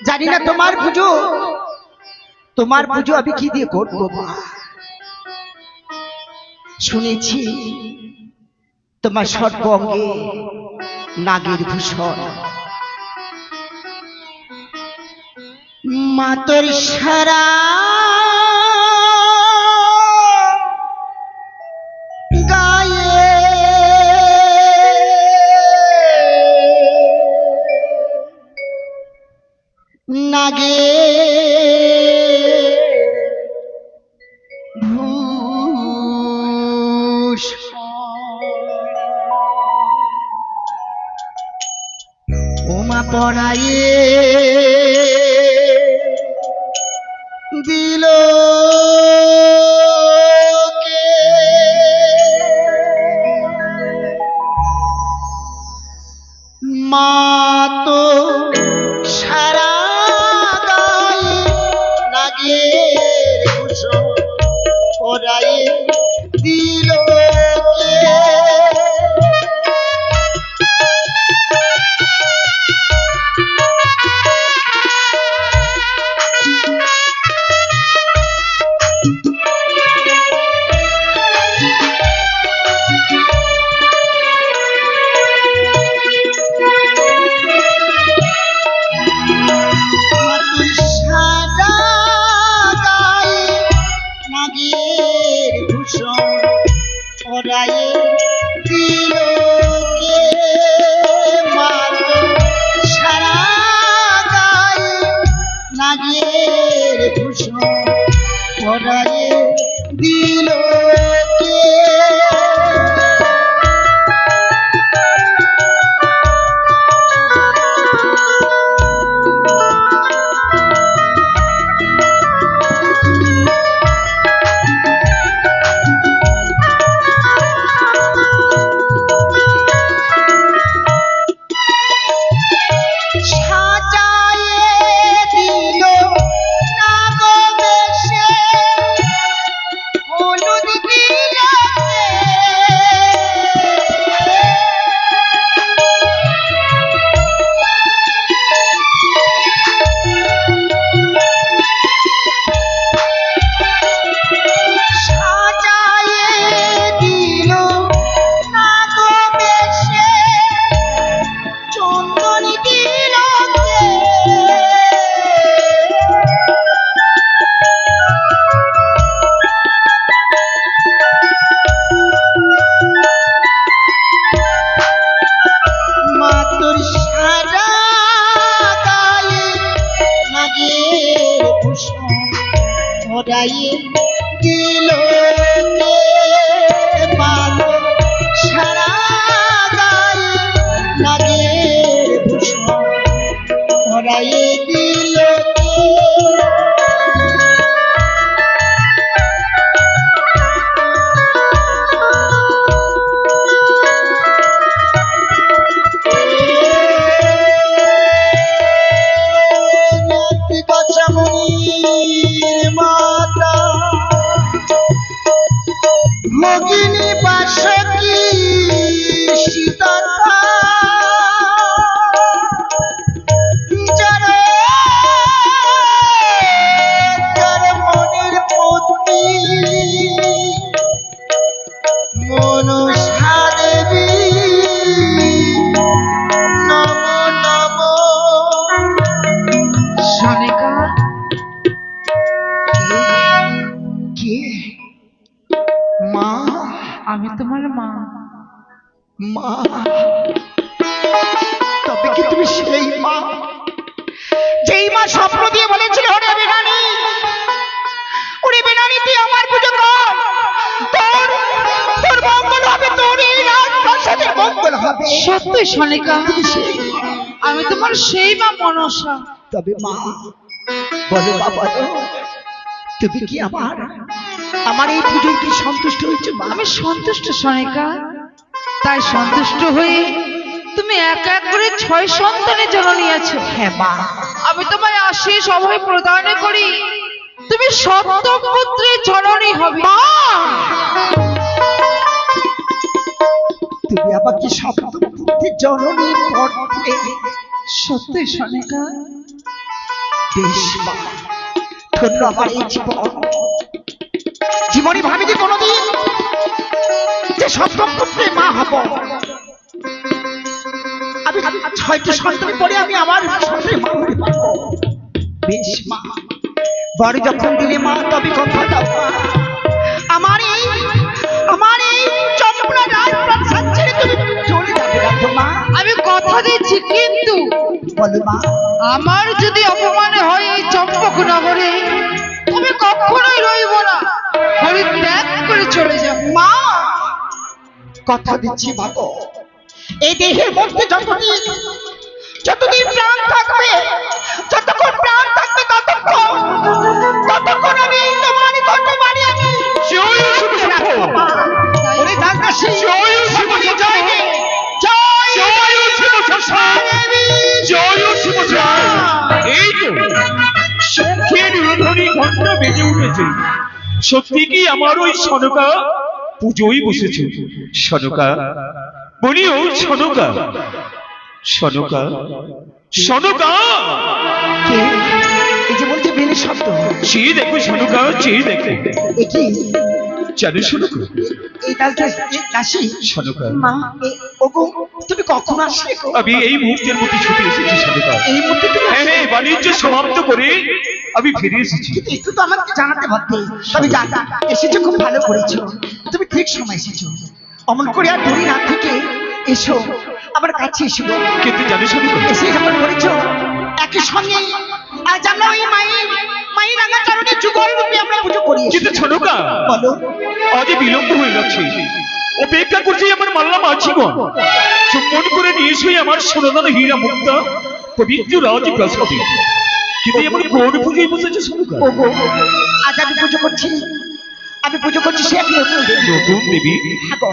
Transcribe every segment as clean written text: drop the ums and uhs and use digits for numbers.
জানি না তোমার পুজো আমি কি দিয়ে করবো মা। শুনেছি তোমার সর্বঙ্গে নাগের ভূষণ, মা তোর সারা গায়ে নাগে ওমা পড়ায়ে দিল মা তো সারা গায়ে নাগের ভূষণ পরায়ে দিল দিল পরায়ে দিল মালো সারা গায়ে নাগের ভূষণ পরায়ে দিল ভগিনী বাসকি সীতা যার মনের পত্নী মনসা দেবী নম নম। সনিকা, কে? মা, আমি তোমার মা। মা, তবে কি তুমি সেই মা যেই মা স্বপ্ন দিয়ে বলেছিল ওরে বেনানি, ওরে বেনানি তুই আমার পুজো কর, তোর তোর মঙ্গল হবে, তোর এই রাজপ্রাসাদের মঙ্গল হবে। সত্যি সনিকা, আমি তোমার সেই মা মনসা। তবে মা বলো বাবা, তুমি কি আমার এই পুজোয় কি সন্তুষ্ট হয়েছে মা? আমি সন্তুষ্ট সনিকা, তাই সন্তুষ্ট হয়ে তুমি এক এক করে 6 সন্তানের জন্ম নিয়েছো। হ্যাঁ মা, আমি তোমায় আশীষ অভয় প্রদান করি, তুমি সপ্তম পুত্রের জননী হবে। মা তুমি আমাকে সপ্তম পুত্রের জননী করতে সত্যি সনিকা? বেশ মা, ধন্য আমার এই জীবন। জীবনে ভাবিনি কোনোদিন যে সপ্তম পুত্রে মা হব। আমি 6টি সন্তানের পরে আমি আমার সন্তানের মা হতে পারবো। বেশ মা, বড় যখন দিলে মা তবে কথা দাও মা। আমার এই চম্পলা রাজপ্রাসাদ ছেড়ে তুমি চলে যাবে না তো মা? আমি কথা দিচ্ছি, কিন্তু বলো মা। আমার যদি অপমান হয় এই চম্পক নগরে, তুমি কখনোই রইব না, পরিত্যাগ করে চলে যাব। মা, কথা দিচ্ছি মা গো, এই দেহের মধ্যে যতদিন প্রাণ থাকবে, যতক্ষণ প্রাণ থাকবে ততক্ষণ আমি তোমারই করতে পারি। আমি ওরে দাসদাসী, জয় হে, এই তো সত্যের রোধনী ঘন্টা বেজে উঠেছে। সত্যি কি আমার ওই সনকা পুজোই বসেছে? সনকা বলি, ও সনকা, সনকা, সনকা। কে? এই যে বলছে বেলের শব্দ। চেয়ে দেখো সনকা, চেয়ে দেখো। এ কি? জানো সনকা? এই দাসী সনকা, মা, ওগো তুমি কখন আসলে গো? আমি এই মুহূর্তের মধ্যে ছুটে এসেছি সনকা। এই মুহূর্তে তুমি হ্যাঁ হ্যাঁ, বাণিজ্য সমাপ্ত করে আমি ফিরে এসেছি। কিন্তু একটু তো আমাকে জানাতে পারতে। তবে জানা এসেছো, খুব ভালো করেছো। তুমি ঠিক সময় এসেছো। অমন করে আর দূরে না থেকে এসো, আমার কাছে এসো। কিন্তু জানো সনকা, এসে যখন করেছো একই সঙ্গে আজ আমরা ওই মায়ের রাঙা কারণে যুগল রূপে আমরা পুজো করি। কিন্তু সনকা, বলো। আজ বিলম্ব হয়ে যাচ্ছে। অপেক্ষা করছি আমার মাল্লা মাঝিগণ, চুম্বন করে নিয়ে এসে আমার সোনাদান হীরা মুক্তা পবিত্র রাজ প্রাসাদে। কিন্তু এমন কোন পুজোয় বসেছে সনকা? ওগো, আজ আমি পুজো করছি সে এক নতুন দেবী। নতুন দেবী? হ্যাঁ গো,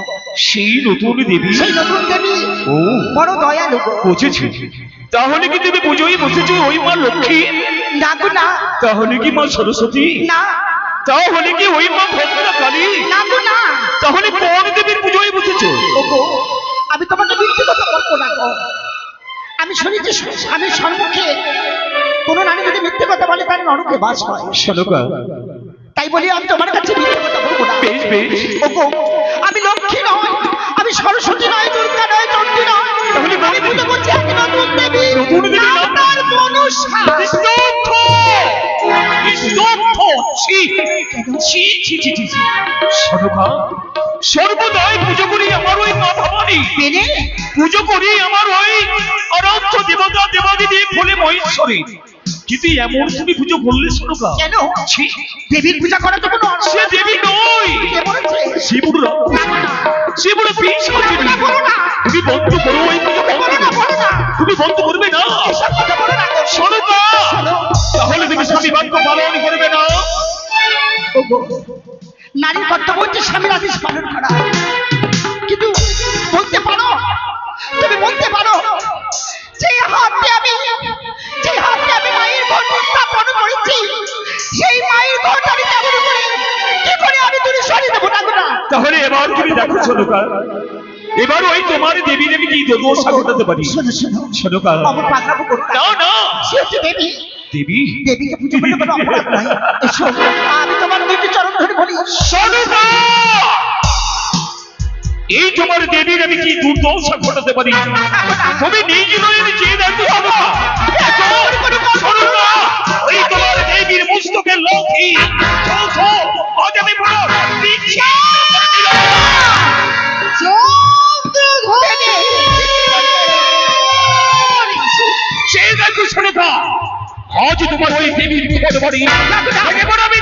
সেই নতুন দেবী? সেই নতুন দেবী ও, বড় দয়ালু গো। বুঝেছি। তাহলে কি তুমি পুজোয় বসেছো ওই মা লক্ষ্মী? না গো না। তাহলে কি মা সরস্বতী? না। তাহলে কি ওই মা ভদ্রা কালী? না গো না। তাহলে কোন দেবীর পুজোয় বসেছো? ওগো, আমি তোমাকে মিথ্যে কথা বলবো না গো। আমি শুনেছি স্বামীর সম্মুখে কোন নারী যদি মিথ্যে কথা বলে তার নরকে বাস হয়। সনকা, তাই বলি আমি তোমার কাছে মিথ্যে কথা বলবো না। বেশ বেশ। ওগো, আমি লক্ষ্মী নয়, আমি সরস্বতী নয়, দুর্গা নয়, চণ্ডী নয়। তাহলে আমি পুজো করছি এক নতুন দেবী। নতুন দেবী নাম? তার মনসা। স্তব্ধ! স্তব্ধ! ছি! ছি, ছি, ছি, ছি, ছি। সনকা, সর্বদাই পুজো করি আমার ওই মা ভবানী। পেনে পুজো করি আমার ওই অনন্ত দেবতা দেবাদিদেব বলে মহেশ্বরী। কিন্তু এমন তুমি পুজো করলে সনকা? কেন? ছি! দেবীর পূজা করা তো কোনো অর্থ সে দেবী নয়, কে বলেছে? সে বুড়ো, সে বুড়ো পিস হচ্ছে। বলো না। তুমি বন্ধ করো ওই পুজো, বন্ধ বলো না, করো। বলো না। তুমি বন্ধ করবে না এসব কথা বলো না গো। সনকা। শোনো। তাহলে তুমি স্বামী বাক্য পালন করবে না? ওগো, নারীর কর্তব্য হচ্ছে স্বামীর আদেশ পালন করা। কিন্তু বলতে পারো, তুমি বলতে পারো যে হাতে আমি মায়ের ঘর স্থাপন করেছি, সেই মায়ের ঘর আমি তেমন করে কি করে আমি দূরে সরিয়ে দেবো না গো না? তাহলে এবার তুমি দেখো সনকা, এবার ওই তোমার দেবী দেবী কি দোষা ঘটাতে পারি? শোনো শোনো, সনকা, অমর পাগলামো করো না। না না, সে হচ্ছে দেবী। দেবী? দেবীকে পুজো করলে কোনো অপরাধ নয়। এসো, আমি তোমার দুটি চরণ ধরে বলি। সনকা, এই তোমার দেবীর আমি কি দুর্দশা ঘটাতে পারি? তুমি নিজ নয় চেয়ে দেখো সনকা। সনকা, ওই তোমার দেবীর মস্তকের লক্ষ্মী চৌথ আজ আমি বড় বিখ্যাত করে দিলাম। সে দেখো সনকা, আজ তোমার ওই দেবীর ঘর বাড়ি একেবারে আমি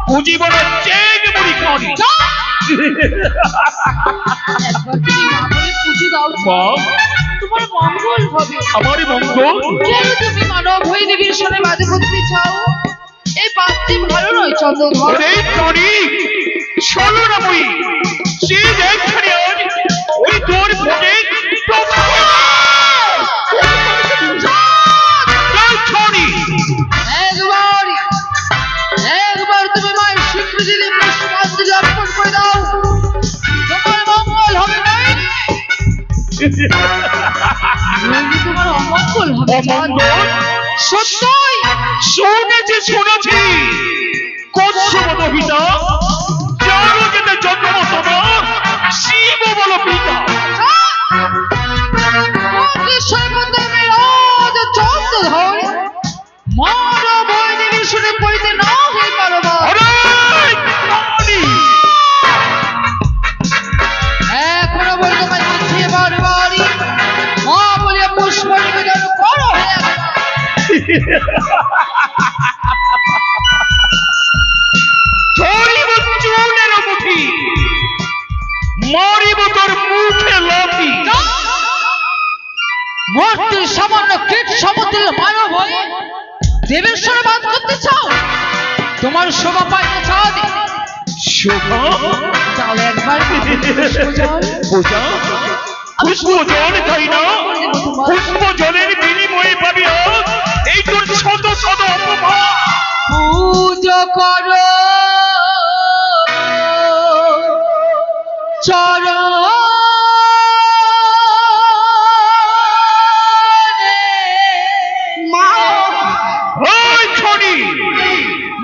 পুজিব না চেক মুড়ি খাওয়ানি একবার তুমি মা বলে পুজো দাও মা তোমার মঙ্গল হবে। আমারই মঙ্গল কেন তুমি মানব হয়ে দেবীর সাথে বাজে করতে চাও? এই বাচ্চি ভালো নয় চন্দ্রধর। ওরে টনি চলো না বই সে দেখখানে আজ ওই তোর ফোনে একবার তুমি মায়ের স্বীকৃতি দিয়ে পুষ্পাঞ্জলি অর্পণ করে দাও, তোমার মঙ্গল হবে না। নইলে তোমার অমঙ্গল হবে। অমঙ্গল সত্যই শুনেছি কচ্ছপ পিতা যার যেতে জন্ম তোমার শিব বল পিতা চন্দ্রধর মানব হয়ে দেবীর শুনে পড়িতে না হয়ে পারো না। আরে টনি এখনো বলে তোমায় দিচ্ছি বারবারই মা বলিয়া পুষ্প নিবেদন করো। ধরিব চুলের মুঠি মারিব তোর মুখে লাথি মূর্তির সামান্য কীট সমতুল্য মানব হয়ে দেবেশ্বর বাদ করতে চাও? তোমার শোভা পাইতে চাও? শোভা যাও একবার বোঝা পুষ্প জল তাই না পুষ্প জলের বিনিময়ে পাবি এই তোর শত শত অপমান পুজো করো মা ওই ছড়ি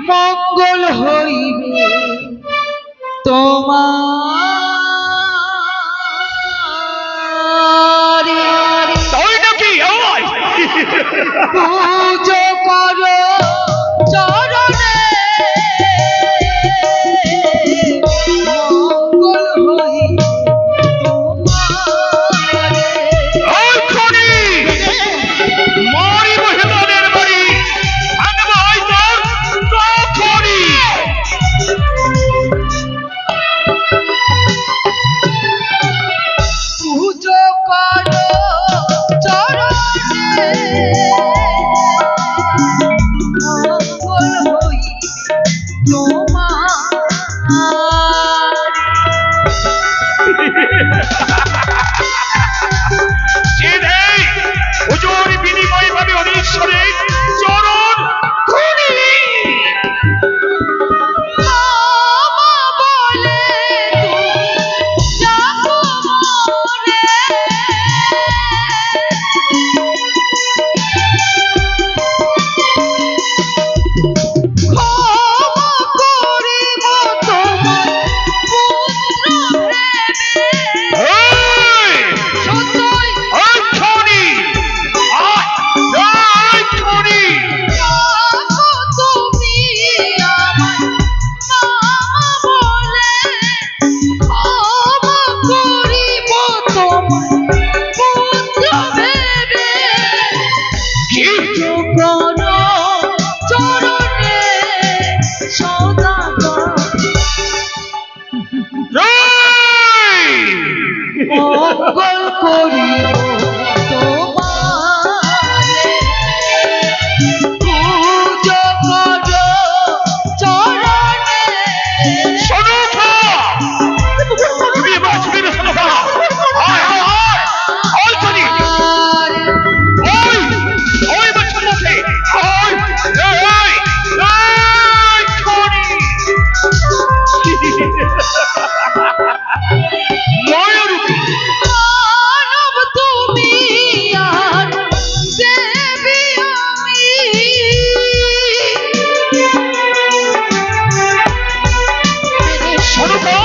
মঙ্গল হইবে তোমার। তাই নাকি আয় পুজো করো চরণে মঙ্গল হইবে তোমার। ওই ছড়ি মারিব হেতাদের বাড়ি ভাঙব ওই তোর ছড়ি পুজো করো চরণে মঙ্গল হইবে তোমার। সেটাই হুজুর বিনিময়ে পাবে অধীশ্বরের চরণ খুনি মামা বলে তুমি যাবো মরে। ক্ষমা করিব তোমার পুত্র ভেবে। এই! সত্যই ওই ছড়ি ওই ছড়ি যাবো তুমি আমার মামা বলে। ক্ষমা করিব তোমার পুত্র ভেবে। কি করো চরণে সদা এই! মঙ্গল করিব তোমারে। পুজো করো চরণে সনুফা! তুমি বাঁচবে না, সনুফা! আয়, আয়, আয়! ওই ছড়ি! ওই! ওই বাচ্চা মুখে! ওই! এই! এই ছড়ি! মায়ারূপী! মানব তুমি আর দেবী আমি। সনুফা!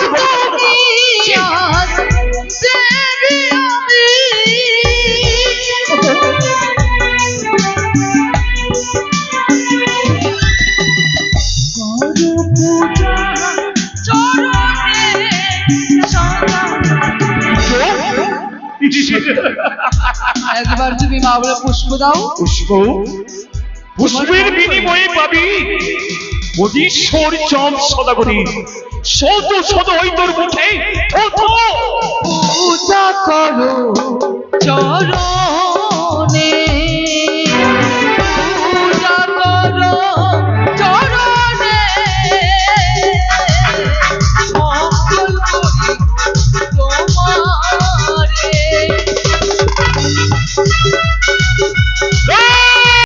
তুমি আর দেবী আমি। করো পূজা চরণে সদা। একবার তুমি মা বলে পুষ্প দাও। পুষ্প পুষ্পের বিনিময়ে পাবি অধীশ্বর চাঁদ সদাগরী শত শত ওই তোর মুখে পূজা করো